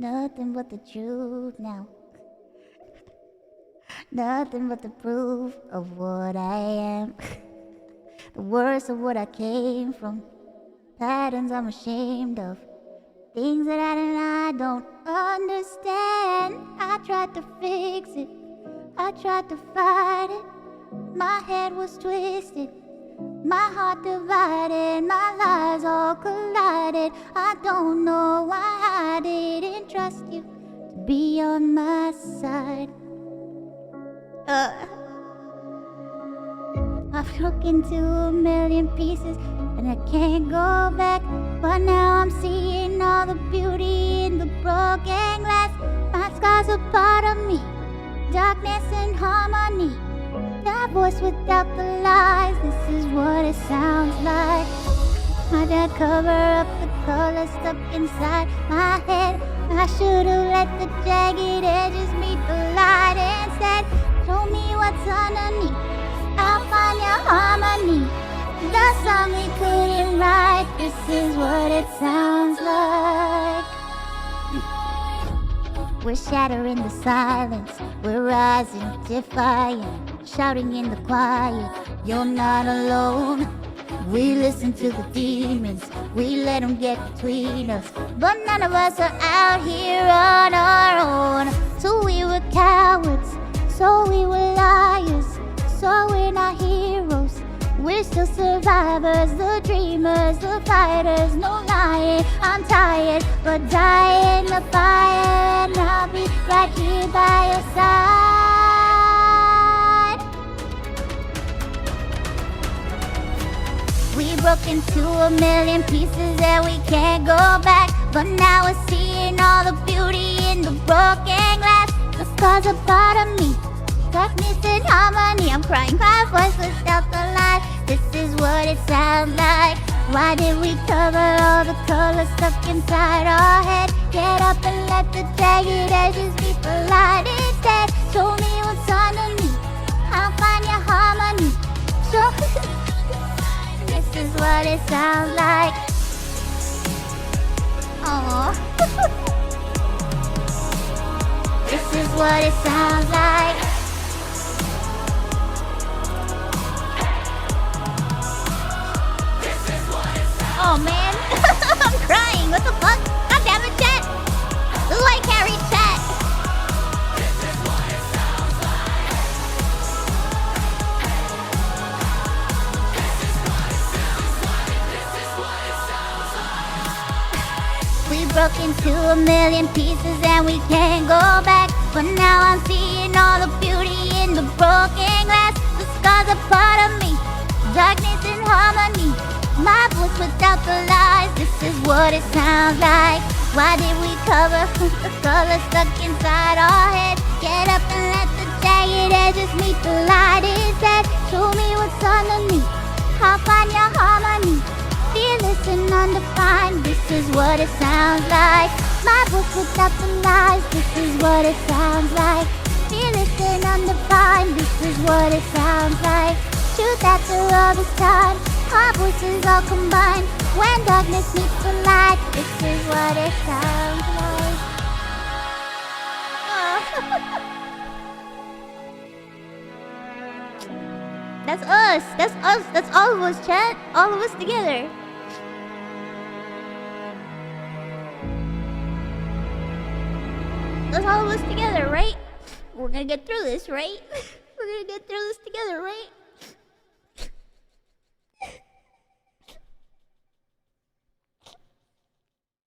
Nothing but the truth now. Nothing but the proof of what I am. The worst of what I came from. Patterns I'm ashamed of. Things that I don't understand. I tried to fix it. I tried to fight it. My head was twisted. My heart divided. My lives all collided. I don't know why I didn't trust you to be on my side. I've broken to a million pieces and I can't go back. But now I'm seeing all the beauty in the broken glass. My scars are part of me, darkness and harmony. That voice without the lies, this is what it sounds like. I did cover up the color stuck inside my head. I should've let the jagged edges meet the light instead. Show me what's underneath, I'll find your harmony. The song we couldn't write, this is what it sounds like. We're shattering the silence, we're rising defiant, shouting in the quiet, you're not alone. We listen to the demons, we let them get between us, but none of us are out here on our own. So we were cowards, so we were liars, so we're not heroes. We're still survivors, the dreamers, the fighters, no lying. I'm tired, but dying the fire, and I'll be right here by your side. We broke into a million pieces and we can't go back. But now we're seeing all the beauty in the broken glass. The scars are part of me, darkness and harmony. I'm crying my voice without the light. This is what it sounds like. Why did we cover all the colors stuck inside our head? Get up and let the jagged edges meet the light instead. Show me what's underneath, I'll find your harmony. Show This is what it sounds like. Aww. This is what it sounds like. Oh man, I'm crying, what the fuck? God damn it, chat! This is why I can't read chat. This is what it sounds like. This is what it sounds like. This is what it sounds like. We broke into a million pieces and we can't go back. But now I'm seeing all the beauty in the broken glass. The scars are part of me, darkness and harmony. My voice without the lies, this is what it sounds like. Why did we cover the color stuck inside our head? Get up and let the jagged edges meet the light instead. Show me what's underneath, I'll find your harmony. Fearless and undefined, this is what it sounds like. My voice without the lies, this is what it sounds like. Fearless and undefined, this is what it sounds like. Truth after all this time, our voices all combined. When darkness meets the light, this is what it sounds like. That's us. That's us. That's all of us, chat. All of us together. That's all of us together, right? We're gonna get through this, right? We're gonna get through this together, right?